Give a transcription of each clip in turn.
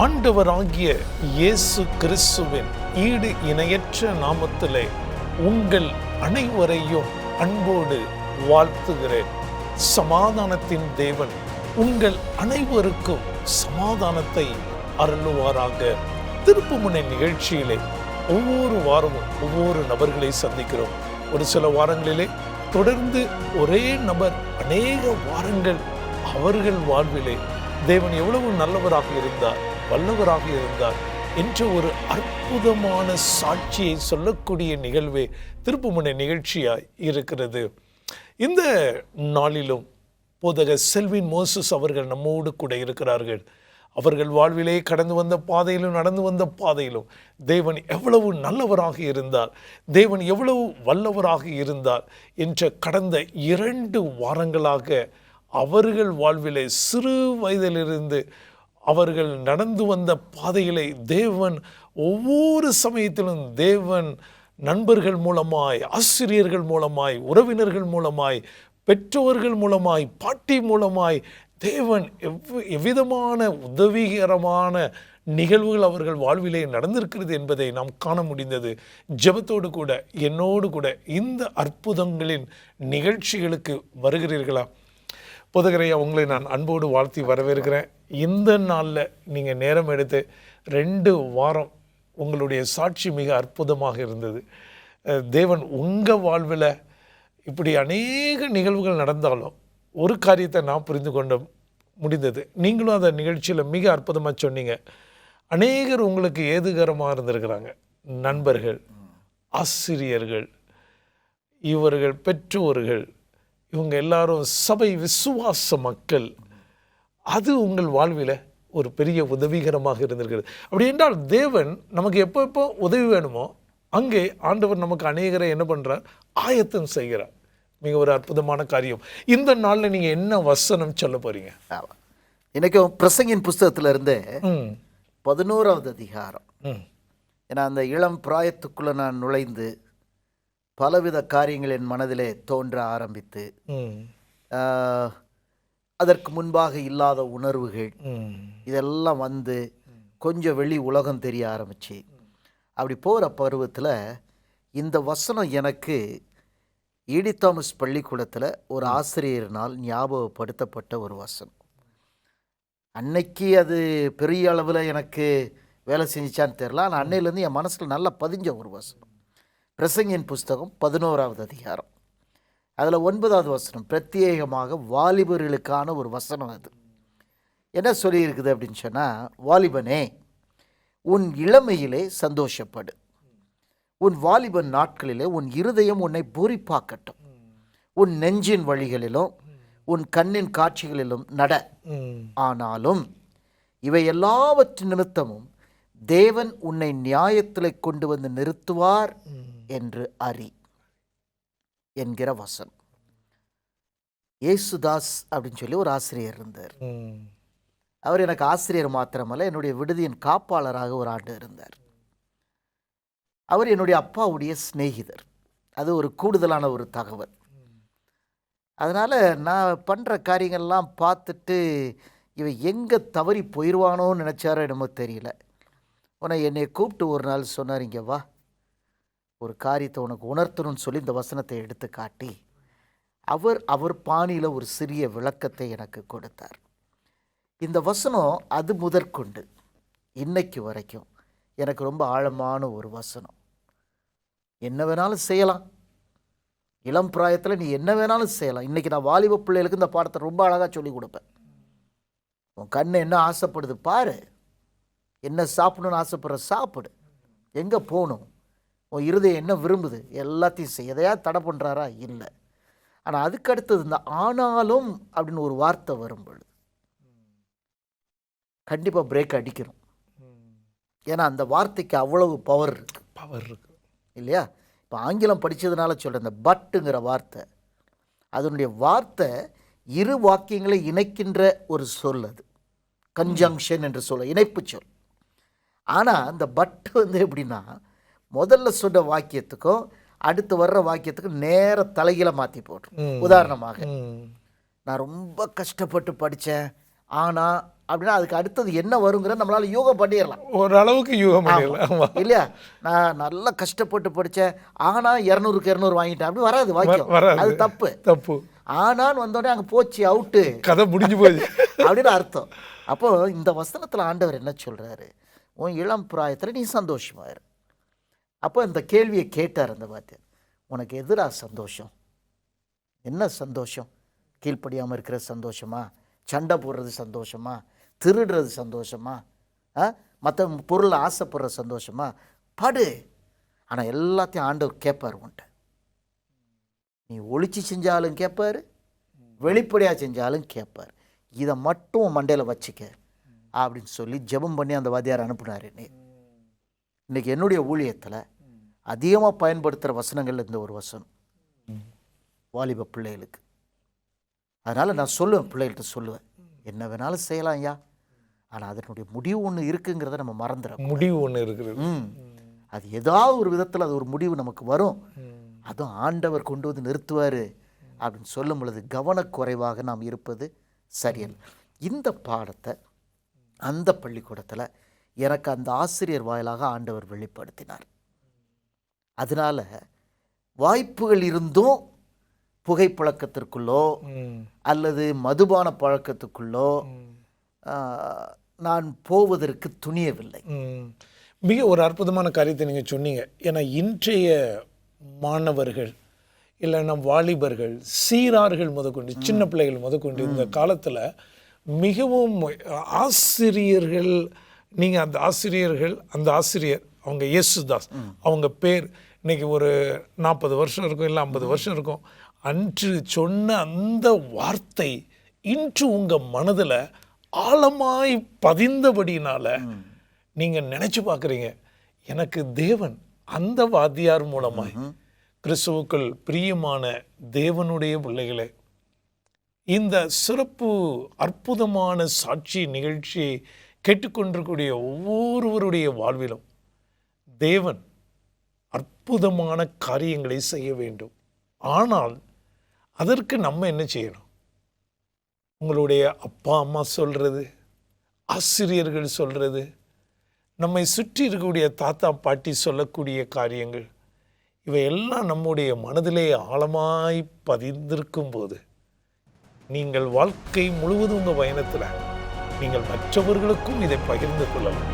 ஆண்டவராகிய இயேசு கிறிஸ்துவின் ஈடு இணையற்ற நாமத்திலே உங்கள் அனைவரையும் அன்போடு வாழ்த்துகிறேன். சமாதானத்தின் தேவன் உங்கள் அனைவருக்கும் சமாதானத்தை அருளுவாராக. திருப்புமுனை நிகழ்ச்சியிலே ஒவ்வொரு வாரமும் ஒவ்வொரு நபர்களை சந்திக்கிறோம். ஒரு சில வாரங்களிலே தொடர்ந்து ஒரே நபர் அநேக வாரங்கள் அவர்கள் வாழ்விலே தேவன் எவ்வளவு நல்லவராக இருந்தார், வல்லவராக இருந்தார் என்ற ஒரு அற்புதமான சாட்சியை சொல்லக்கூடிய நிகழ்வே திருப்புமுனை நிகழ்ச்சியாய் இருக்கிறது. இந்த நாளிலும் போதக செல்வின் மோசஸ் அவர்கள் நம்மோடு கூட இருக்கிறார்கள். அவர்கள் வாழ்விலே கடந்து வந்த பாதையிலும் நடந்து வந்த பாதையிலும் தேவன் எவ்வளவு நல்லவராக இருந்தார், தேவன் எவ்வளவு வல்லவராக இருந்தார் என்ற கடந்த 2 வாரங்களாக அவர்கள் வாழ்விலே சிறு வயதிலிருந்து அவர்கள் நடந்து வந்த பாதைகளை தேவன் ஒவ்வொரு சமயத்திலும் தேவன் நண்பர்கள் மூலமாய், ஆசிரியர்கள் மூலமாய், உறவினர்கள் மூலமாய், பெற்றோர்கள் மூலமாய், பாட்டி மூலமாய் தேவன் எவ்விதமான உதவிகரமான நிகழ்வுகள் அவர்கள் வாழ்விலே நடந்திருக்கிறது என்பதை நாம் காண முடிந்தது. ஜெபத்தோடு கூட என்னோடு கூட இந்த அற்புதங்களின் நிகழ்ச்சிகளுக்கு வருகிறீர்களா? போதகரையா, உங்களை நான் அன்போடு வாழ்த்தி வரவேற்கிறேன். இந்த நாளில் நீங்கள் நேரம் எடுத்து 2 வாரம் உங்களுடைய சாட்சி மிக அற்புதமாக இருந்தது. தேவன் உங்கள் வாழ்வில் இப்படி அநேக நிகழ்வுகள் நடந்தாலும் ஒரு காரியத்தை நான் புரிந்து கொள்ள முடிந்தது. நீங்களும் அந்த நிகழ்ச்சியில் மிக அற்புதமாக சொன்னீங்க. அநேகர் உங்களுக்கு ஏதுகரமாக இருந்திருக்கிறாங்க. நண்பர்கள், ஆசிரியர்கள், இவர்கள் பெற்றோர்கள், இவங்க எல்லாரும் சபை விசுவாச மக்கள். அது உங்கள் வாழ்வில் ஒரு பெரிய உதவிகரமாக இருந்திருக்கிறது. அப்படி என்றால் தேவன் நமக்கு எப்போ உதவி வேணுமோ அங்கே ஆண்டவர் நமக்கு அநேகரை என்ன பண்ணுறார், ஆயத்தம் செய்கிறார். மிக ஒரு அற்புதமான காரியம். இந்த நாளில் நீங்கள் என்ன வசனம் சொல்ல போகிறீங்க? இன்றைக்கும் பிரசங்கின் புஸ்தகத்தில் இருந்து 11வது அதிகாரம். ஏன்னா அந்த இளம் பிராயத்துக்குள்ளே நான் நுழைந்து பலவித காரியங்கள் என் மனதிலே தோன்ற ஆரம்பித்து அதற்கு முன்பாக இல்லாத உணர்வுகள் இதெல்லாம் வந்து கொஞ்சம் வெளி உலகம் தெரிய ஆரம்பிச்சு அப்படி போகிற பருவத்தில் இந்த வசனம் எனக்கு ஈடி தாமஸ் பள்ளிக்கூடத்தில் ஒரு ஆசிரியர்னால் ஞாபகப்படுத்தப்பட்ட ஒரு வசனம். அன்னைக்கு அது பெரிய அளவில் எனக்கு வேலை செஞ்சிச்சான்னு தெரில, ஆனால் அன்னையிலேருந்து என் மனசில் நல்லா பதிஞ்ச ஒரு வசனம். பிரசங்கின் புஸ்தகம் 11வது அதிகாரம், அதில் 9வது வசனம் பிரத்யேகமாக வாலிபர்களுக்கான ஒரு வசனம். அது என்ன சொல்லியிருக்குது அப்படின்னு சொன்னால், வாலிபனே உன் இளமையிலே சந்தோஷப்படு, உன் வாலிபன் நாட்களிலே உன் இருதயம் உன்னை பூரிப்பாக்கட்டும், உன் நெஞ்சின் வழிகளிலும் உன் கண்ணின் காட்சிகளிலும் நட. ஆனாலும் இவை எல்லாவற்றின் நிமித்தமும் தேவன் உன்னை நியாயத்தில் கொண்டு வந்து நிறுத்துவார் என்று அறி என்கிற வசனம். ஏசுதாஸ் அப்படின்னு சொல்லி ஒரு ஆசிரியர் இருந்தார். அவர் எனக்கு ஆசிரியர் மாத்திரமல்ல, என்னுடைய விடுதியின் காப்பாளராக ஒரு ஆண்டு இருந்தார். அவர் என்னுடைய அப்பாவுடைய சிநேகிதர். அது ஒரு கூடுதலான ஒரு தகவல். அதனால் நான் பண்ணுற காரியங்கள்லாம் பார்த்துட்டு இவன் எங்கே தவறி போயிடுவானோன்னு நினச்சாரோ என்னமோ தெரியல. உன்னை என்னை கூப்பிட்டு ஒரு நாள் சொன்னார், இங்கே வா, ஒரு காரியத்தை உனக்கு உணர்த்தணும்னு சொல்லி இந்த வசனத்தை எடுத்து காட்டி அவர் பாணியில் ஒரு சிறிய விளக்கத்தை எனக்கு கொடுத்தார். இந்த வசனம் அது முதற்கொண்டு இன்னைக்கு வரைக்கும் எனக்கு ரொம்ப ஆழமான ஒரு வசனம். என்ன வேணாலும் செய்யலாம், இளம் பிராயத்தில் நீ என்ன வேணாலும் செய்யலாம். இன்றைக்கி நான் வாலிப பிள்ளைகளுக்கு இந்த பாடத்தை ரொம்ப அழகாக சொல்லி கொடுப்பேன். உன் கண்ணு என்ன ஆசைப்படுது பாரு, என்ன சாப்பிடணும்னு ஆசைப்படுற சாப்பிடு, எங்கே போகணும், உன் இருதயம் என்ன விரும்புது எல்லாத்தையும் செய். எதையா தடை பண்ணுறாரா? இல்லை. ஆனால் அதுக்கு அடுத்தது இந்த ஆனாலும் அப்படின்னு ஒரு வார்த்தை வரும்பொழுது கண்டிப்பாக பிரேக் அடிக்கணும். ஏன்னா அந்த வார்த்தைக்கு அவ்வளவு பவர் இருக்கு இல்லையா? இப்போ ஆங்கிலம் படித்ததுனால சொல்கிறேன், இந்த பட்டுங்கிற வார்த்தை, அதனுடைய வார்த்தை 2 வாக்கியங்களை இணைக்கின்ற ஒரு சொல். அது கன்ஜங்ஷன் என்று சொல்ல, இணைப்பு சொல். ஆனால் அந்த பட்டு வந்து எப்படின்னா, முதல்ல சொன்ன வாக்கியத்துக்கும் அடுத்து வர்ற வாக்கியத்துக்கும் நேர தலைகீழ மாற்றி போட்டுரும். உதாரணமாக, நான் ரொம்ப கஷ்டப்பட்டு படித்தேன் ஆனால் அப்படின்னா அதுக்கு அடுத்தது என்ன வருங்கிற நம்மளால யூகம் பண்ணிடலாம். ஓரளவுக்கு யூகம் பண்ணிடலாம். ஆமா. இல்லையா? நான் நல்லா கஷ்டப்பட்டு படித்தேன், ஆனால் 200க்கு 200 வாங்கிட்டேன், அப்படி வராது வாக்கியம். அது தப்பு. தப்பு. ஆனான்னு வந்தோடனே அங்கே போச்சு, அவுட்டு, கதை முடிஞ்சு போச்சு அப்படின்னு அர்த்தம். அப்போ இந்த வசனத்தில் ஆண்டவர் என்ன சொல்கிறாரு? உன் இளம் பிராயத்தில் நீ சந்தோஷமாயிரு. அப்போ இந்த கேள்வியை கேட்டார் அந்த வார்த்தையை, உனக்கு எதிரா சந்தோஷம்? என்ன சந்தோஷம்? கீழ்ப்படியாமல் இருக்கிற சந்தோஷமா? சண்டை போடுறது சந்தோஷமா? திருடுறது சந்தோஷமா? மற்ற பொருளை ஆசைப்படுற சந்தோஷமா? படு. ஆனால் எல்லாத்தையும் ஆண்டவர் கேட்பார் உன்ட்ட. நீ ஒளிச்சு செஞ்சாலும் கேட்பார், வெளிப்படையாக செஞ்சாலும் கேட்பார். இதை மட்டும் மண்டையில் வச்சுக்க அப்படின்னு சொல்லி ஜெபம் பண்ணி அந்த வாத்தியார் அனுப்புனார். இன்னைக்கு என்னுடைய ஊழியத்தில் அதிகமாக பயன்படுத்துகிற வசனங்கள் இந்த ஒரு வசனம், வாலிப பிள்ளைகளுக்கு. அதனால் நான் சொல்லுவேன், பிள்ளைகள்கிட்ட சொல்லுவேன், என்ன வேணாலும் செய்யலாம் ஐயா, ஆனால் அதனுடைய முடிவு ஒன்று இருக்குங்கிறத நம்ம மறந்துடும். முடிவு ஒன்று இருக்குது. அது ஏதாவது ஒரு விதத்தில் அது ஒரு முடிவு நமக்கு வரும். அதுவும் ஆண்டவர் கொண்டு வந்து நிறுத்துவார் அப்படின்னு சொல்லும் பொழுது கவனக்குறைவாக நாம் இருப்பது சரியல்ல. இந்த பாடத்தை அந்த பள்ளிக்கூடத்தில் எனக்கு அந்த ஆசிரியர் வாயிலாக ஆண்டவர் வெளிப்படுத்தினார். அதனால் வாய்ப்புகள் இருந்தும் புகைப்பழக்கத்திற்குள்ளோ அல்லது மதுபான பழக்கத்துக்குள்ளோ நான் போவதற்கு துணியவில்லை. மிக ஒரு அற்புதமான காரியத்தை நீங்கள் சொன்னீங்க. ஏன்னா இன்றைய மாணவர்கள் இல்லை நம் வாலிபர்கள், சீரார்கள் முதற்கொண்டு, சின்ன பிள்ளைகள் முதற்கொண்டு இந்த காலத்தில் மிகவும் ஆசிரியர்கள், நீங்கள் அந்த ஆசிரியர்கள், அந்த ஆசிரியர் அவங்க இயேசுதாஸ், அவங்க பேர் இன்னைக்கு ஒரு 40 வருஷம் இருக்கும், இல்லை 50 வருஷம் இருக்கும். அன்று சொன்ன அந்த வார்த்தை இன்று உங்கள் மனதில் ஆழமாய் பதிந்தபடினால நீங்கள் நினச்சி பார்க்குறீங்க, எனக்கு தேவன் அந்த வாத்தியார் மூலமாய், கிறிஸ்துவுக்குள் பிரியமான தேவனுடைய பிள்ளைகளே, இந்த சிறப்பு அற்புதமான சாட்சி நிகழ்ச்சியை கேட்டுக்கொண்டிருக்கக்கூடிய ஒவ்வொருவருடைய வாழ்விலும் தேவன் அற்புதமான காரியங்களை செய்ய வேண்டும். ஆனால் அதற்கு நம்ம என்ன செய்யணும்? உங்களுடைய அப்பா அம்மா சொல்கிறது, ஆசிரியர்கள் சொல்கிறது, நம்மை சுற்றி இருக்கக்கூடிய தாத்தா பாட்டி சொல்லக்கூடிய காரியங்கள், இவையெல்லாம் நம்முடைய மனதிலே ஆழமாய் பதிந்திருக்கும் போது நீங்கள் வாழ்க்கை முழுவதும் உங்கள் பயணத்தில் நீங்கள் மற்றவர்களுக்கும் இதை பகிர்ந்து கொள்ளலாம்.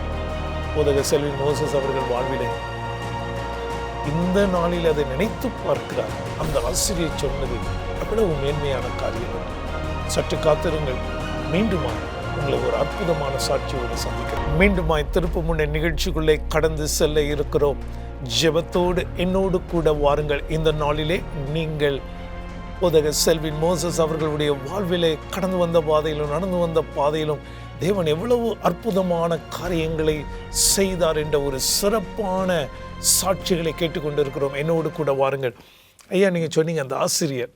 போதக செல்வின் மோசஸ் அவர்கள் வாழ்விலே இந்த நாளில் அதை நினைத்து பார்க்கிறார். அந்த ஆசிரியர் சொன்னது எவ்வளவு மேன்மையான காரியம். சற்று காத்திருங்கள், மீண்டுமாய் உங்களை ஒரு அற்புதமான சாட்சியோடு சந்திக்கிறேன். மீண்டுமாய் திருப்பு முன்னே நிகழ்ச்சிக்குள்ளே கடந்து செல்ல இருக்கிறோம். ஜெபத்தோடு என்னோடு கூட வாருங்கள். இந்த நாளிலே நீங்கள் போதக செல்வின் மோசஸ் அவர்களுடைய வாழ்விலே கடந்து வந்த பாதையிலும் நடந்து வந்த பாதையிலும் தேவன் எவ்வளவு அற்புதமான காரியங்களை செய்தார் என்ற ஒரு சிறப்பான சாட்சிகளை கேட்டுக்கொண்டிருக்கிறோம். என்னோடு கூட வாருங்கள். ஐயா, நீங்கள் சொன்னீங்க அந்த ஆசிரியர்,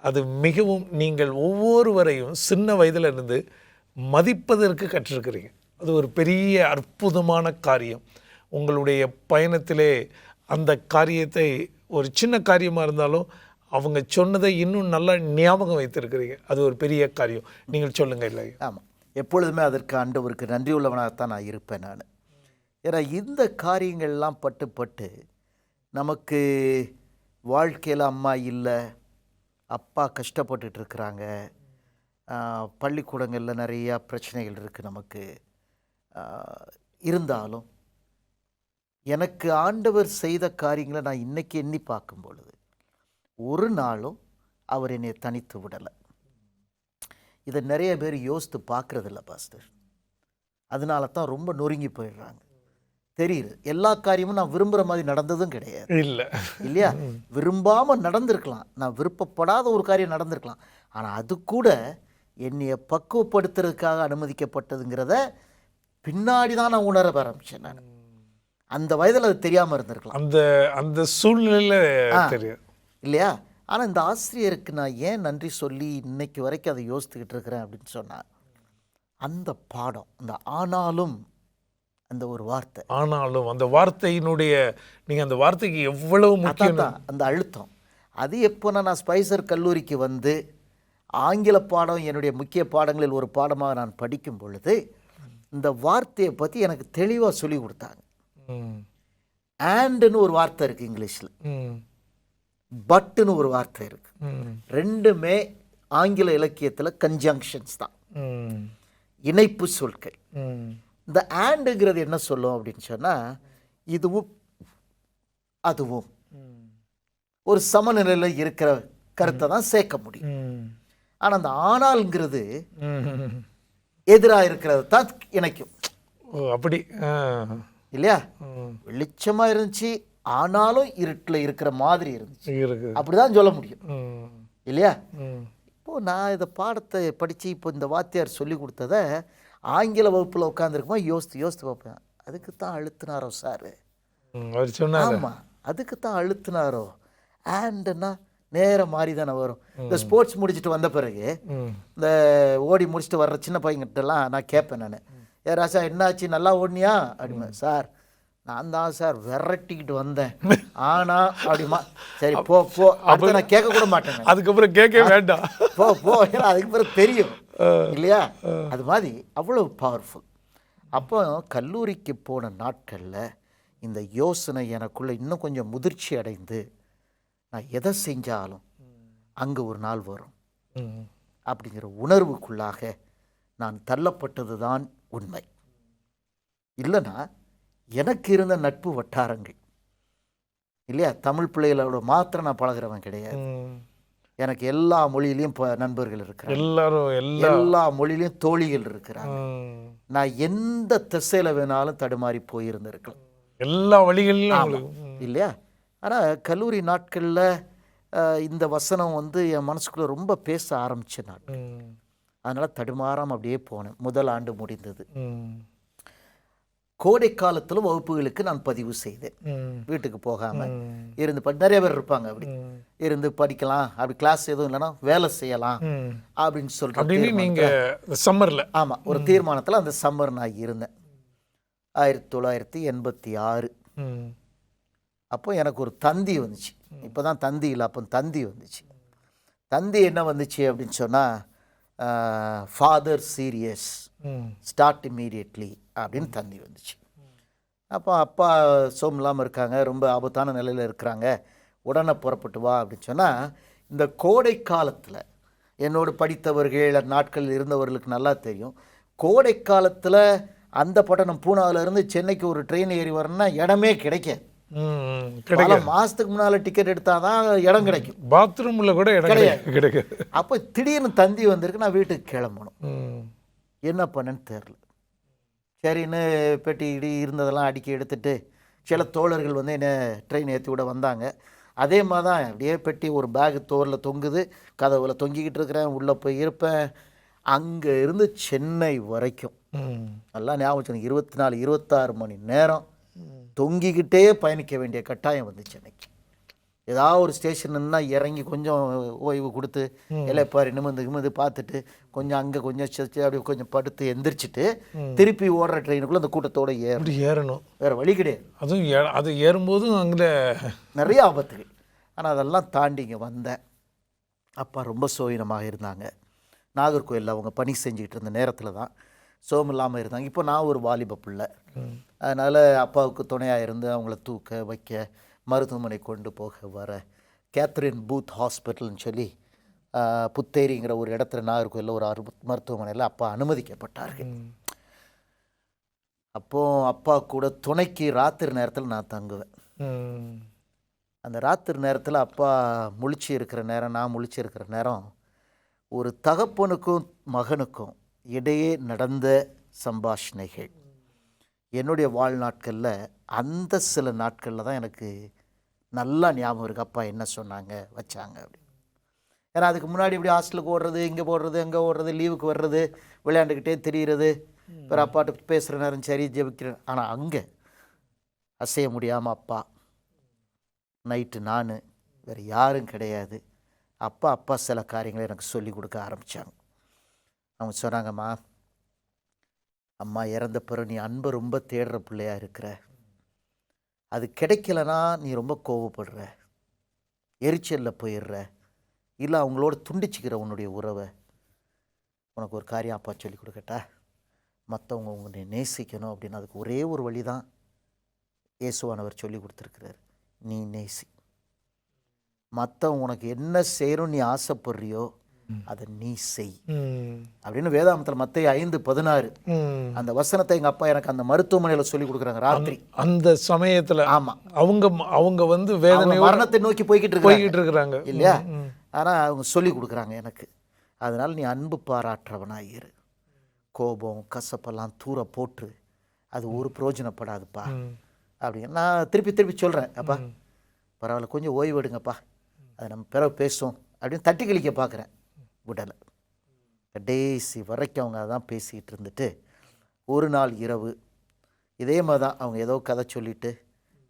அது மிகவும் நீங்கள் ஒவ்வொருவரையும் சின்ன வயதில் இருந்து மதிப்பதற்கு கற்றிருக்கிறீங்க. அது ஒரு பெரிய அற்புதமான காரியம். உங்களுடைய பயணத்திலே அந்த காரியத்தை, ஒரு சின்ன காரியமாக இருந்தாலும் அவங்க சொன்னதை இன்னும் நல்லா ஞாபகம் வைத்திருக்கிறீங்க. அது ஒரு பெரிய காரியம். நீங்கள் சொல்லுங்கள். இல்லை, ஆமாம், எப்பொழுதுமே அதற்கு ஆண்டவருக்கு நன்றி உள்ளவனாகத்தான் நான் இருப்பேன் நான். ஏன்னா இந்த காரியங்கள்லாம் பட்டு நமக்கு வாழ்க்கையில் அம்மா இல்லை, அப்பா கஷ்டப்பட்டுட்டு இருக்கிறாங்க, பள்ளிக்கூடங்களில் நிறையா பிரச்சனைகள் இருக்குது நமக்கு. இருந்தாலும் எனக்கு ஆண்டவர் செய்த காரியங்களை நான் இன்றைக்கி எண்ணி பார்க்கும் பொழுது ஒரு நாளும் அவர் என்னை தனித்து விடலை. இதை நிறைய பேர் யோசித்து பார்க்குறதில்ல பாஸ்டர். அதனால தான் ரொம்ப நொறுங்கி போயிடுறாங்க. தெரியுது, எல்லா காரியமும் நான் விரும்புகிற மாதிரி நடந்ததும் கிடையாது. இல்லையா? விரும்பாமல் நடந்திருக்கலாம், நான் விருப்பப்படாத ஒரு காரியம் நடந்திருக்கலாம். ஆனால் அது கூட என்னைய பக்குவப்படுத்துறதுக்காக அனுமதிக்கப்பட்டதுங்கிறத பின்னாடி தான் நான் உணர ஆரம்பித்தேன். நான் அந்த வயதில் அது தெரியாமல் இருந்திருக்கலாம், அந்த அந்த சூழ்நிலையில் தெரியும் இல்லையா? ஆனால் இந்த ஆசிரியருக்கு நான் ஏன் நன்றி சொல்லி இன்னைக்கு வரைக்கும் அதை யோசித்துக்கிட்டு இருக்கிறேன் அப்படின்னு சொன்னால், அந்த பாடம், அந்த ஆனாலும் அந்த ஒரு வார்த்தை, ஆனாலும் அந்த வார்த்தையினுடைய, நீங்கள் அந்த வார்த்தைக்கு எவ்வளவு முக்கியம், அந்த அழுத்தம், அது எப்போனா நான் ஸ்பைசர் கல்லூரிக்கு வந்து ஆங்கில பாடம் என்னுடைய முக்கிய பாடங்களில் ஒரு பாடமாக நான் படிக்கும் பொழுது இந்த வார்த்தையை பற்றி எனக்கு தெளிவாக சொல்லி கொடுத்தாங்க. ஆண்டுன்னு ஒரு வார்த்தை இருக்குது இங்கிலீஷில், பட்டுன்னு ஒரு வார்த்தை இருக்குது. ரெண்டுமே ஆங்கில இலக்கியத்தில் கன்ஜங்ஷன்ஸ் தான், இணைப்பு சொற்கள். இந்த ஆண்டுங்கிறது என்ன சொல்லும் அப்படின்னு சொன்னால், இதுவும் அதுவும் ஒரு சமநிலையில் இருக்கிற கருத்தை தான் சேர்க்க முடியும். ஆனால் அந்த ஆனால்ங்கிறது எதிராக இருக்கிறது தான் இணைக்கும். அப்படி இல்லையா? வெளிச்சமாக இருந்துச்சு, ஆனாலும் இருட்டில் இருக்கிற மாதிரி இருந்துச்சு, அப்படிதான் சொல்ல முடியும். இல்லையா? இப்போது நான் இந்த பாடத்தை படித்து இப்போ இந்த வாத்தியார் சொல்லி கொடுத்ததை ஆங்கில வகுப்பில் உட்காந்துருக்குமா யோசித்து பார்ப்பேன். அதுக்கு தான் அழுத்தினாரோ சார். ஆமாம், அதுக்கு தான் அழுத்தினாரோ. ஆண்டுன்னா நேரம் மாறி தானே வரும். இந்த ஸ்போர்ட்ஸ் முடிச்சுட்டு வந்த பிறகு இந்த ஓடி முடிச்சுட்டு வர்ற சின்ன பையன்கிட்டலாம் நான் கேட்பேன், நான் ராசா என்னாச்சு, நல்லா ஓடினியா அப்படிமா. சார் நான் தான் சார் விரட்டிக்கிட்டு வந்தேன், ஆனா அப்படிமா. சரி போ போ, அப்போ நான் கேட்க கூட மாட்டேன். அதுக்கப்புறம் கேட்க வேண்டாம், போ போ, ஏன்னா அதுக்கு பிறகு தெரியும் இல்லையா? அது மாதிரி அவ்வளவு பவர்ஃபுல். அப்போ கல்லூரிக்கு போன நாட்களில் இந்த யோசனை எனக்குள்ளே இன்னும் கொஞ்சம் முதிர்ச்சி அடைந்து, நான் எதை செஞ்சாலும் அங்கே ஒரு நாள் வரும் அப்படிங்கிற உணர்வுக்குள்ளாக நான் தள்ளப்பட்டது தான் உண்மை. இல்லைன்னா எனக்கு இருந்த நட்பு வட்டாரங்கள் இல்லையா, தமிழ் பிள்ளைகளோட மாத்திரம் நான் பழகிறவன் கிடையாது. எனக்கு எல்லா மொழியிலையும் நண்பர்கள் இருக்கிறாங்க, எல்லா மொழியிலையும் தோழிகள் இருக்கிறாங்க. நான் எந்த திசையில வேணாலும் தடுமாறி போயிருந்திருக்கலாம், எல்லா வழிகளிலும் இல்லையா. ஆனால் கல்லூரி நாட்களில் இந்த வசனம் என் மனசுக்குள்ளே ரொம்ப பேச ஆரம்பிச்ச நாட்கள். அதனால் தடுமாறாமல் அப்படியே போனேன். முதல் ஆண்டு முடிந்தது. கோடை காலத்தில் வகுப்புகளுக்கு நான் பதிவு செய்தேன், வீட்டுக்கு போகாமல் இருந்து. நிறைய பேர் இருப்பாங்க, அப்படி இருந்து படிக்கலாம், அப்படி கிளாஸ் எதுவும் இல்லைன்னா வேலை செய்யலாம் அப்படின்னு சொல்லிட்டு சம்மரில். ஆமாம், ஒரு தீர்மானத்தில் அந்த சம்மர் நான் இருந்தேன். 1986. அப்போ எனக்கு ஒரு தந்தி வந்துச்சு. இப்போ தான் தந்தி இல்லை, அப்போ தந்தி வந்துச்சு. தந்தி என்ன வந்துச்சு அப்படின்னு சொன்னால், ஃபாதர் சீரியஸ், ஸ்டார்ட் இம்மீடியட்லி அப்படின்னு தந்தி வந்துச்சு. அப்போ அப்பா சோம் இல்லாமல் இருக்காங்க, ரொம்ப ஆபத்தான நிலையில் இருக்கிறாங்க, உடனே புறப்பட்டு வா அப்படின்னு சொன்னால், இந்த கோடை காலத்தில் என்னோடு படித்தவர்கள் நாட்களில் இருந்தவர்களுக்கு நல்லா தெரியும். கோடை காலத்தில் அந்த பட்டணம் பூனாவிலேருந்து சென்னைக்கு ஒரு ட்ரெயின் ஏறி வரணும்னா இடமே கிடைக்காது. பல மாசத்துக்கு முன்னால டிக்கெட் எடுத்தாதான் இடம் கிடைக்கும், பாத்ரூம்ல கூட கிடையாது. அப்போ திடீர்னு தந்தி வந்திருக்கு, நான் வீட்டுக்கு கிளம்பணும். என்ன பண்ணேன்னு தெரில. சரின்னு பெட்டி இடி இருந்ததெல்லாம் அடுக்கி எடுத்துட்டு சில தோழர்கள் என்ன ட்ரெயின் ஏற்றி விட வந்தாங்க. அதே மாதிரி தான் அப்படியே பெட்டி ஒரு பேகு தோரில் தொங்குது, கதவுல தொங்கிக்கிட்டு இருக்கிறேன், உள்ளே போய் இருப்பேன். அங்கே இருந்து சென்னை வரைக்கும் நல்லா ஞாபகம் 24-26 மணி நேரம் தொங்கிக்கிட்டே பயணிக்க வேண்டிய கட்டாயம் வந்துச்சு. அன்னைக்கு ஏதாவது ஒரு ஸ்டேஷன்னா இறங்கி கொஞ்சம் ஓய்வு கொடுத்து இலைப்பாரி நிமிந்து பார்த்துட்டு கொஞ்சம் அங்கே கொஞ்சம் அப்படி கொஞ்சம் படுத்து எந்திரிச்சிட்டு திருப்பி ஓடுற ட்ரெயினுக்குள்ளே அந்த கூட்டத்தோடு ஏறணும். வேறு வழி கிடையாது. அதுவும் அது ஏறும்போதும் அங்கே நிறைய ஆபத்துகள். ஆனால் அதெல்லாம் தாண்டி இங்கே வந்தேன். அப்பா ரொம்ப சோயினமாக இருந்தாங்க. நாகர்கோயிலில் அவங்க பணி செஞ்சுக்கிட்டு இருந்த நேரத்தில் தான் சோம் இல்லாமல் இருந்தாங்க. இப்போ நான் ஒரு வாலிப பிள்ளை, அதனால் அப்பாவுக்கு துணையாக இருந்து அவங்கள தூக்க வைக்க, மருத்துவமனை கொண்டு போக வர, கேத்ரின் பூத் ஹாஸ்பிட்டல்னு சொல்லி புத்தேரிங்கிற ஒரு இடத்துல நாகர்கோயிலில் ஒரு மருத்துவமனையில் அப்பா அனுமதிக்கப்பட்டார்கள். அப்போது அப்பா கூட துணைக்கு ராத்திரி நேரத்தில் நான் தங்குவேன். அந்த ராத்திரி நேரத்தில் அப்பா முழிச்சு இருக்கிற நேரம், நான் முழிச்சு இருக்கிற நேரம், ஒரு தகப்பனுக்கும் மகனுக்கும் இடையே நடந்த சம்பாஷணைகள் என்னுடைய வாழ்நாட்களில் அந்த சில நாட்களில் தான் எனக்கு நல்லா ஞாபகம் இருக்குது. அப்பா என்ன சொன்னாங்க வச்சாங்க அப்படி. ஏன்னா அதுக்கு முன்னாடி இப்படி ஹாஸ்டலுக்கு ஓடுறது, இங்கே போடுறது, அங்கே ஓடுறது, லீவுக்கு வர்றது, விளையாண்டுக்கிட்டே தெரிகிறது, வேறு அப்பாட்ட பேசுகிற நேரம் சரி ஜெபிக்கிறேன். ஆனால் அங்கே அசைய முடியாமல் அப்பா, நைட்டு நான், வேறு யாரும் கிடையாது. அப்பா சில காரியங்களை எனக்கு சொல்லி கொடுக்க ஆரம்பித்தாங்க. அவங்க சொன்னாங்கம்மா, அம்மா இறந்த பிறகு நீ அன்பை ரொம்ப தேடுற பிள்ளையாக இருக்கிற, அது கிடைக்கலனா நீ ரொம்ப கோவப்படுற, எரிச்சலில் போயிடுற, இல்லை அவங்களோட துண்டிச்சுக்கிற உன்னுடைய உறவை, உனக்கு ஒரு காரியம் அப்பா சொல்லி கொடுக்கட்டா, மற்றவங்க உங்களை நேசிக்கணும் அப்படின்னு அதுக்கு ஒரே ஒரு வழி தான் இயேசுவானவர் சொல்லி கொடுத்துருக்கிறார். நீ நேசி. மற்றவங்க உனக்கு என்ன செய்யணும் நீ ஆசைப்படுறியோ அதை நீ செய் அப்படின்னு வேதாமத்தில் மத்தேயு 5:16 அந்த வசனத்தை எங்க அப்பா எனக்கு அந்த மருத்துவமனையில் சொல்லி கொடுக்குறாங்க ராத்திரி. அந்த சமயத்துல ஆமா, அவங்க வந்து வேதனை மரணத்தை நோக்கி போய்கிட்டு இருக்கிறாங்க இல்லையா? ஆனா அவங்க சொல்லி கொடுக்குறாங்க எனக்கு, அதனால நீ அன்பு பாராட்டுறவனாயிரு, கோபம் கசப்பெல்லாம் தூர போட்டு அது ஒரு பிரயோஜனப்படாதுப்பா அப்படின்னு நான் திருப்பி சொல்றேன். அப்பா பரவாயில்ல, கொஞ்சம் ஓய்வு எடுங்கப்பா, அதை நம்ம பிறகு பேசுவோம் அப்படின்னு தட்டி கழிக்க பார்க்குறேன். விடலை. கடைசி வரைக்கும் அவங்க அதான் பேசிகிட்டு இருந்துட்டு ஒரு நாள் இரவு இதே மாதிரி தான் அவங்க ஏதோ கதை சொல்லிட்டு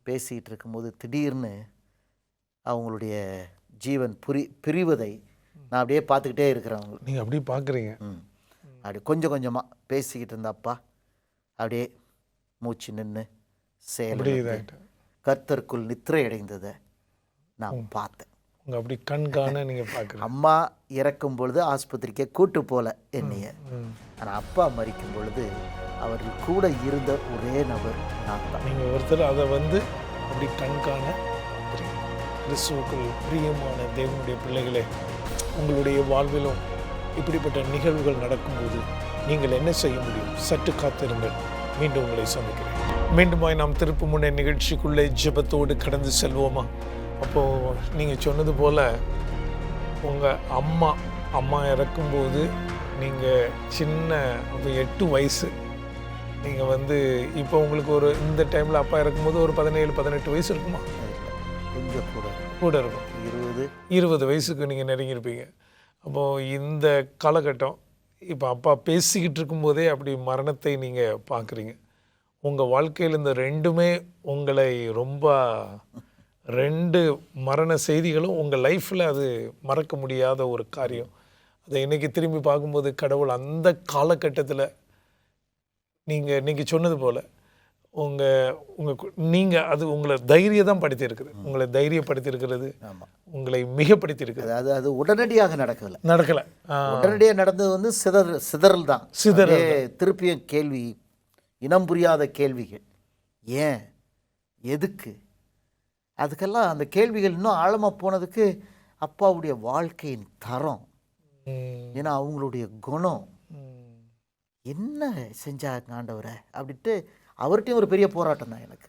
பேசிகிட்டு இருக்கும்போது திடீர்னு அவங்களுடைய ஜீவன் பிரிவதை நான் அப்படியே பார்த்துக்கிட்டே இருக்கிறவங்க. நீங்கள் அப்படி பார்க்குறீங்க. அப்படி கொஞ்சம் கொஞ்சமாக பேசிக்கிட்டு இருந்தப்பா அப்படியே மூச்சு நின்று செயல் கர்த்தருக்குள் நித்திரை அடைந்ததை நான் பார்த்தேன். அப்படி கண்காண நீங்கள் பார்க்குறீங்க. அம்மா இறக்கும் பொழுது ஆஸ்பத்திரிக்கே கூட்டு போல என்னைய, ஆனால் அப்பா மரிக்கும் பொழுது அவர்கள் கூட இருந்த ஒரே நபர் நான் தான். நீங்கள் ஒருத்தர் அதை வந்து அப்படி கண்காண. கிறிஸ்துவுக்குள் பிரியமான தேவனுடைய பிள்ளைகளே, உங்களுடைய வாழ்விலும் இப்படிப்பட்ட நிகழ்வுகள் நடக்கும்போது நீங்கள் என்ன செய்ய முடியும்? சற்று காத்திருங்கள், மீண்டும் உங்களை சந்திக்கிறேன். மீண்டுமாய் நாம் திருப்பு முன்னே நிகழ்ச்சிக்குள்ளே ஜெபத்தோடு கடந்து செல்வோமா? அப்போது நீங்கள் சொன்னது போல் உங்கள் அம்மா இறக்கும்போது நீங்கள் சின்ன அப்போ 8 வயசு, நீங்கள் வந்து இப்போ உங்களுக்கு ஒரு இந்த டைமில் அப்பா இறக்கும்போது ஒரு 17-18 வயசு இருக்குமா? கொஞ்சம் கூட இருக்கும். 20 வயசுக்கு நீங்கள் நெருங்கியிருப்பீங்க. அப்போது இந்த காலகட்டம் இப்போ அப்பா பேசிக்கிட்டு இருக்கும்போதே அப்படி மரணத்தை நீங்கள் பார்க்குறீங்க. உங்கள் வாழ்க்கையில் இந்த ரெண்டுமே உங்களை ரொம்ப 2 மரண செய்திகளும் உங்கள் லைஃப்பில் அது மறக்க முடியாத ஒரு காரியம். அதை இன்றைக்கி திரும்பி பார்க்கும்போது கடவுள் அந்த காலகட்டத்தில் நீங்கள் சொன்னது போல் நீங்கள் அது உங்களை தைரியம் தான் படுத்தியிருக்குது. உங்களை தைரியப்படுத்தியிருக்கிறது, உங்களை மிகப்படுத்தியிருக்குது. அது உடனடியாக நடக்கலை. உடனடியாக நடந்தது வந்து சிதறல் தான். திருப்பியும் கேள்வி, இனம் புரியாத கேள்விகள், ஏன், எதுக்கு, அதுக்கெல்லாம் அந்த கேள்விகள் இன்னும் ஆழமாக போனதுக்கு அப்பாவுடைய வாழ்க்கையின் தரம், ஏன்னா அவங்களுடைய குணம், என்ன செஞ்சாங்க ஆண்டவரை அப்படின்ட்டு அவர்கிட்டையும் ஒரு பெரிய போராட்டம் தான் எனக்கு.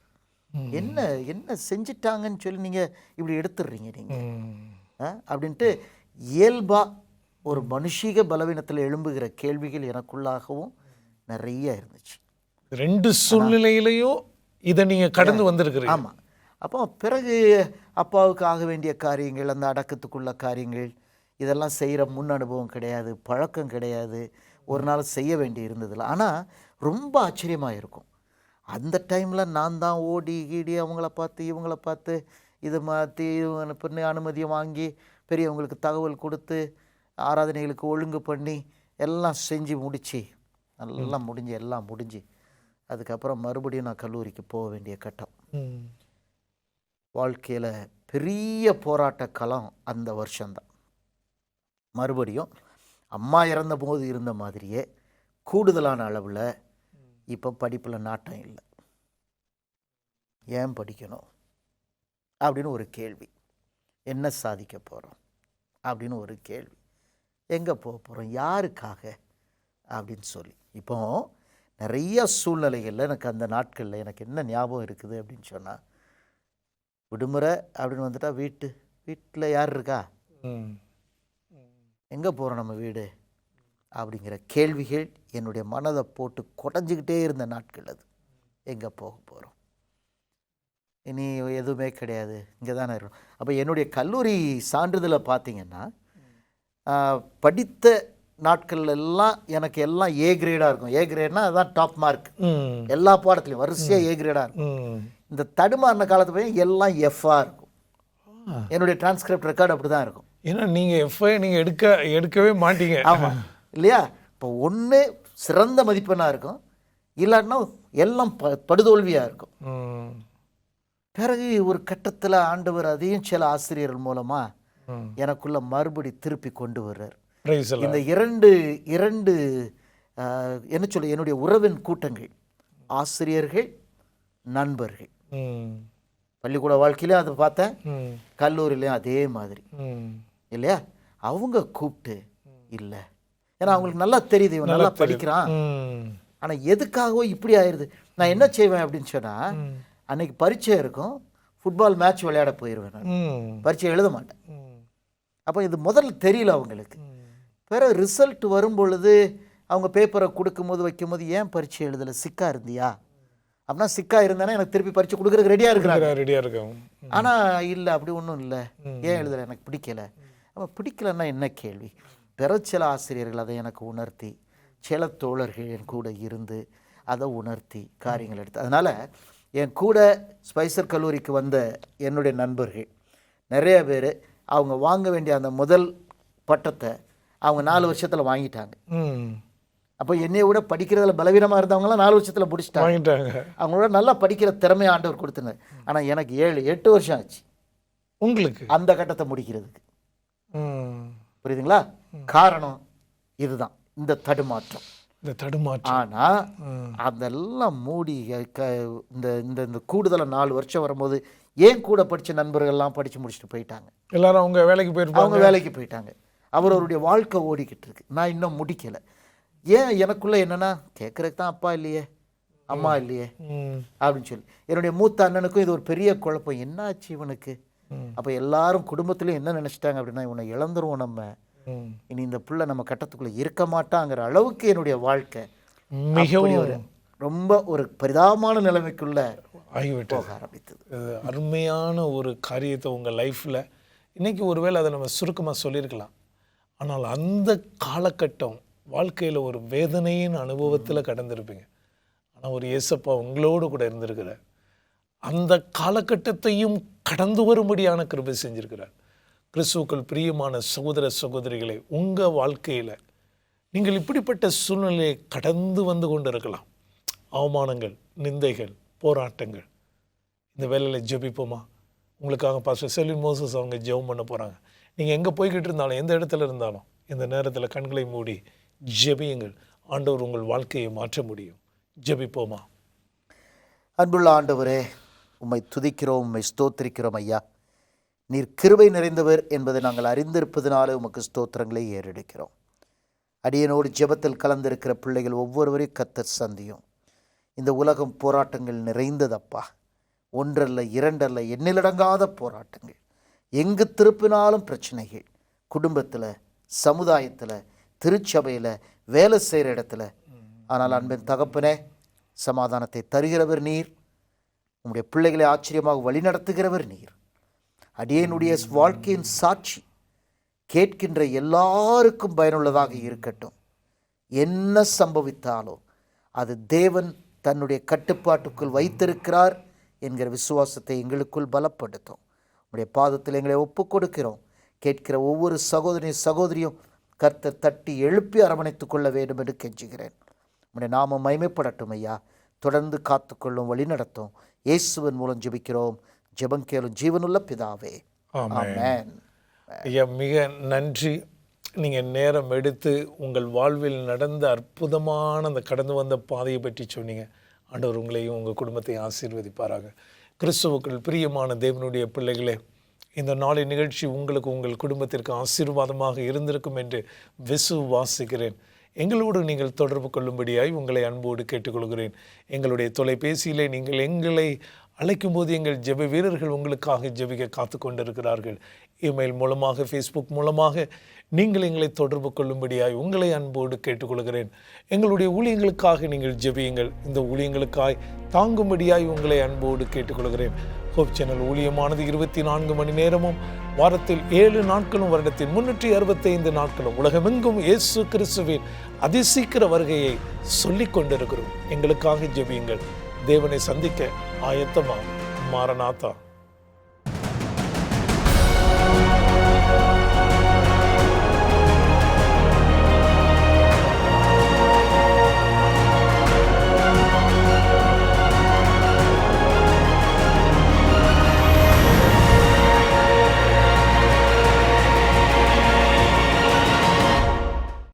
என்ன செஞ்சிட்டாங்கன்னு சொல்லி நீங்கள் இப்படி எடுத்துடுறீங்க நீங்கள் அப்படின்ட்டு இயல்பாக ஒரு மனுஷீக பலவீனத்தில் எழும்புகிற கேள்விகள் எனக்குள்ளாகவும் நிறைய இருந்துச்சு. 2 சூழ்நிலையிலையும் இதை நீங்கள் கடந்து வந்திருக்கிறீங்க. ஆமாம். அப்போ பிறகு அப்பாவுக்கு ஆக வேண்டிய காரியங்கள், அந்த அடக்கத்துக்குள்ள காரியங்கள், இதெல்லாம் செய்கிற முன் அனுபவம் கிடையாது, பழக்கம் கிடையாது, ஒரு நாள் செய்ய வேண்டி இருந்ததில்ல. ஆனால் ரொம்ப ஆச்சரியமாக இருக்கும் அந்த டைமில் நான் தான் ஓடி கீடி அவங்கள பார்த்து இவங்கள பார்த்து இதை மாற்றி பண்ணி அனுமதியை வாங்கி பெரியவங்களுக்கு தகவல் கொடுத்து ஆராதனைகளுக்கு ஒழுங்கு பண்ணி எல்லாம் செஞ்சு முடித்து எல்லாம் முடிஞ்சு அதுக்கப்புறம் மறுபடியும் நான் கல்லூரிக்கு போக வேண்டிய கட்டம். வாழ்க்கையில் பெரிய போராட்ட களம் அந்த வருஷம்தான். மறுபடியும் அம்மா இறந்த போது இருந்த மாதிரியே கூடுதலான அளவில் இப்போ படிப்பில் நாட்டம் இல்லை. ஏன் படிக்கணும் அப்படின்னு ஒரு கேள்வி, என்ன சாதிக்க போகிறோம் அப்படின்னு ஒரு கேள்வி, எங்கே போக போகிறோம், யாருக்காக அப்படின்னு சொல்லி. இப்போ நிறைய சூழ்நிலைகளில் எனக்கு அந்த நாட்களில் எனக்கு என்ன ஞாபகம் இருக்குது அப்படின்னு சொன்னால், விடுமுறை அப்படின்னு வந்துட்டா வீட்டில் யார் இருக்கா, எங்கே போகிறோம் நம்ம வீடு அப்படிங்கிற கேள்விகள் என்னுடைய மனதை போட்டு குடஞ்சிக்கிட்டே இருந்த நாட்கள் அது. எங்கே போக போகிறோம், இனி எதுவுமே கிடையாது, இங்கே தானே இருக்கணும். அப்போ என்னுடைய கல்லூரி சான்றிதழை பார்த்தீங்கன்னா படித்த நாட்கள் எல்லாம் எனக்கு எல்லாம் ஏ கிரேடாக இருக்கும். ஏ கிரேட்னா அதுதான் டாப் மார்க், எல்லா பாடத்துலையும் வரிசையாக ஏ கிரேடாக இருக்கும். இந்த தடுமாறின காலத்து போய் எல்லாம் எஃப்ஆ இருக்கும். என்னுடைய டிரான்ஸ்கிரிப்ட் ரெக்கார்டு அப்படி தான் இருக்கும். ஏன்னா நீங்கள் எஃப்ஐ நீங்கள் எடுக்கவே மாட்டீங்க. ஆமாம் இல்லையா? இப்போ ஒன்று சிறந்த மதிப்பெண்ணாக இருக்கும், இல்லாட்டினா எல்லாம் படுதோல்வியாக இருக்கும். பிறகு ஒரு கட்டத்தில் ஆண்டவர் அதையும் சில ஆசிரியர்கள் மூலமாக எனக்குள்ள மறுபடி திருப்பி கொண்டு வர்றார். Praise the Lord. இந்த இரண்டு என்ன சொல்ல, என்னுடைய உறவின் கூட்டங்கள், ஆசிரியர்கள், நண்பர்கள். பள்ளிக்கூட வாழ்க்கையிலையும் அதை பார்த்தேன், கல்லூரிலையும் அதே மாதிரி இல்லையா. அவங்க கூப்பிட்டு இல்லை, ஏன்னா அவங்களுக்கு நல்லா தெரியுது இவன் நல்லா படிக்கிறான், ஆனால் எதுக்காகவோ இப்படி ஆயிடுது. நான் என்ன செய்வேன் அப்படின்னு சொன்னால், அன்னைக்கு பரீட்சை இருக்கும், ஃபுட்பால் மேட்ச் விளையாட போயிடுவேன், நான் பரீட்சை எழுத மாட்டேன். அப்போ இது முதல்ல தெரியல அவங்களுக்கு. பிறகு ரிசல்ட் வரும் பொழுது அவங்க பேப்பரை கொடுக்கும்போது வைக்கும்போது, ஏன் பரீட்சை எழுதலை, சிக்கா இருந்தியா அப்படின்னா, சிக்கா இருந்தானே எனக்கு திருப்பி பரீட்சை கொடுக்குறதுக்கு ரெடியாக இருக்காங்க. ஆனால் இல்லை, அப்படி ஒன்றும் இல்லை, ஏன் எழுதலை, எனக்கு பிடிக்கலை. அப்போ பிடிக்கலன்னா என்ன கேள்வி. பிற சில ஆசிரியர்கள் அதை எனக்கு உணர்த்தி, சில தோழர்கள் என் கூட இருந்து அதை உணர்த்தி காரியங்கள் எடுத்து, அதனால் என் கூட ஸ்பைசர் கல்லூரிக்கு வந்த என்னுடைய நண்பர்கள் நிறைய பேர் அவங்க வாங்க வேண்டிய அந்த முதல் பட்டத்தை அவங்க 4 வருஷத்தில் வாங்கிட்டாங்க. அப்போ என்னைய விட படிக்கிறதுல பலவீனமாக இருந்தவங்களாம் 4 வருஷத்தில் முடிச்சிட்டாங்க. அவங்களோட நல்லா படிக்கிற திறமையை ஆண்டவர் கொடுத்துருந்தார். ஆனால் எனக்கு 7-8 வருஷம் ஆச்சு உங்களுக்கு அந்த கட்டத்தை முடிக்கிறதுக்கு. புரியுதுங்களா? காரணம் இதுதான், இந்த தடுமாற்றம். ஆனால் அதெல்லாம் மூடி இந்த கூடுதலாக 4 வருஷம் வரும்போது ஏன் கூட படித்த நண்பர்கள்லாம் படித்து முடிச்சுட்டு போயிட்டாங்க. எல்லாரும் அவங்க வேலைக்கு போயிட்டாங்க. அவருடைய வாழ்க்கை ஓடிக்கிட்டு இருக்கு. நான் இன்னும் முடிக்கலை. ஏன் எனக்குள்ளே என்னென்னா, கேட்குறதுக்கு தான் அப்பா இல்லையே, அம்மா இல்லையே அப்படின்னு சொல்லி. என்னுடைய மூத்த அண்ணனுக்கும் இது ஒரு பெரிய குழப்பம், என்ன ஆச்சு இவனுக்கு. அப்போ எல்லாரும் குடும்பத்துலேயும் என்ன நினச்சிட்டாங்க அப்படின்னா, இவனை இழந்துருவோம் நம்ம, இனி இந்த பிள்ளை நம்ம கட்டத்துக்குள்ளே இருக்க மாட்டாங்கிற அளவுக்கு என்னுடைய வாழ்க்கை மிகவும் ரொம்ப ஒரு பரிதாபமான நிலைமைக்குள்ள போக ஆரம்பித்தது. அருமையான ஒரு காரியத்தை உங்கள் லைஃப்பில் இன்றைக்கி ஒருவேளை அதை நம்ம சுருக்கமாக சொல்லியிருக்கலாம். ஆனால் அந்த காலகட்டம் வாழ்க்கையில் ஒரு வேதனையின் அனுபவத்தில் கடந்திருப்பீங்க. ஆனால் ஒரு இயேசப்பா உங்களோடு கூட இருந்திருக்கிறார். அந்த காலகட்டத்தையும் கடந்து வரும்படியான கிருபை செஞ்சிருக்கிறார். கிறிஸ்துவுக்குள் பிரியமான சகோதர சகோதரிகளை, உங்கள் வாழ்க்கையில் நீங்கள் இப்படிப்பட்ட சூழ்நிலையை கடந்து வந்து கொண்டு இருக்கலாம். அவமானங்கள், நிந்தைகள், போராட்டங்கள். இந்த வேலையில் ஜெபிப்போமா? உங்களுக்காக பாஸ்டர் செல்வின் மோசஸ் அவங்க ஜெபம் பண்ண போகிறாங்க. நீங்கள் எங்கே போய்கிட்டு இருந்தாலும், எந்த இடத்துல இருந்தாலும், இந்த நேரத்தில் கண்களை மூடி ஜெபியுங்கள். ஆண்டவர் உங்கள் வாழ்க்கையை மாற்ற முடியும். ஜெபிப்போமா? அன்புள்ள ஆண்டவரே, உம்மை துதிக்கிறோம், உம்மை ஸ்தோத்திரிக்கிறோம் ஐயா. நீர் கிருபை நிறைந்தவர் என்பதை நாங்கள் அறிந்திருப்பதனாலே உமக்கு ஸ்தோத்திரங்களை ஏறெடுக்கிறோம். அடியனோடு ஜெபத்தில் கலந்திருக்கிற பிள்ளைகள் ஒவ்வொருவரையும் கர்த்தர் சந்தியும். இந்த உலகம் போராட்டங்கள் நிறைந்ததப்பா. 1 அல்ல 2 அல்ல, எண்ணிலடங்காத போராட்டங்கள். எங்கு திருப்பினாலும் பிரச்சனைகள், குடும்பத்தில், சமுதாயத்தில், திருச்சபையில், வேலை செய்கிற இடத்துல. ஆனால் அன்பின் தகப்பனே, சமாதானத்தை தருகிறவர் நீர், உங்களுடைய பிள்ளைகளை ஆச்சரியமாக வழிநடத்துகிறவர் நீர். அடியனுடைய வாழ்க்கையின் சாட்சி கேட்கின்ற எல்லாருக்கும் பயனுள்ளதாக இருக்கட்டும். என்ன சம்பவித்தாலும் அது தேவன் தன்னுடைய கட்டுப்பாட்டுக்குள் வைத்திருக்கிறார் என்கிற விசுவாசத்தை எங்களுக்குள் பலப்படுத்தும். உங்களுடைய பாதத்தில் எங்களை ஒப்புக் கொடுக்கிறோம். கேட்கிற ஒவ்வொரு சகோதரியும் கர்த்தர் தட்டி எழுப்பி அரவணைத்துக் கொள்ள வேண்டும் என்று கெஞ்சுகிறேன். உங்களுடைய நாமம் மகிமைப்படட்டும் ஐயா. தொடர்ந்து காத்துக்கொள்ளும், வழி நடத்தும். இயேசுவின் மூலம் ஜெபிக்கிறோம், ஜெபம் கேளும் ஜீவனுள்ள பிதாவே, ஆமென். ஐயா, மிக நன்றி. நீங்கள் நேரம் எடுத்து உங்கள் வாழ்வில் நடந்த அற்புதமான அந்த கடந்து வந்த பாதையை பற்றி சொன்னீங்க. ஆண்டவர் உங்களையும் உங்கள் குடும்பத்தையும் ஆசீர்வதிப்பாராக. கிறிஸ்துவுக்குள் பிரியமான தேவனுடைய பிள்ளைகளே, இந்த நாளின் நிகழ்ச்சி உங்களுக்கு உங்கள் குடும்பத்திற்கு ஆசீர்வாதமாக இருந்திருக்கும் என்று விசுவாசிக்கிறேன். எங்களோடு நீங்கள் தொடர்பு கொள்ளும்படியாய் உங்களை அன்போடு கேட்டுக்கொள்கிறேன். எங்களுடைய தொலைபேசியிலே நீங்கள் எங்களை அழைக்கும்போது எங்கள் ஜெப வீரர்கள் உங்களுக்காக ஜெபிக்க காத்து கொண்டிருக்கிறார்கள். இமெயில் மூலமாக, ஃபேஸ்புக் மூலமாக நீங்கள் எங்களை தொடர்பு கொள்ளும்படியாய் உங்களை அன்போடு கேட்டுக்கொள்கிறேன். எங்களுடைய ஊழியங்களுக்காக நீங்கள் ஜெபியுங்கள். இந்த ஊழியங்களுக்காய் தாங்கும்படியாய் உங்களை அன்போடு கேட்டுக்கொள்கிறேன். ஹோப் சேனல் ஊழியமானது 24 மணி நேரமும், வாரத்தில் 7 நாட்களும், வருடத்தில் 365 நாட்களும் உலகமெங்கும் இயேசு கிறிஸ்துவின் அதிசீக்கிர வருகையை சொல்லிக் கொண்டிருக்கிறோம். எங்களுக்காக ஜெபியுங்கள். தேவனை சந்திக்க ஆயத்தமா. மாரநாதா.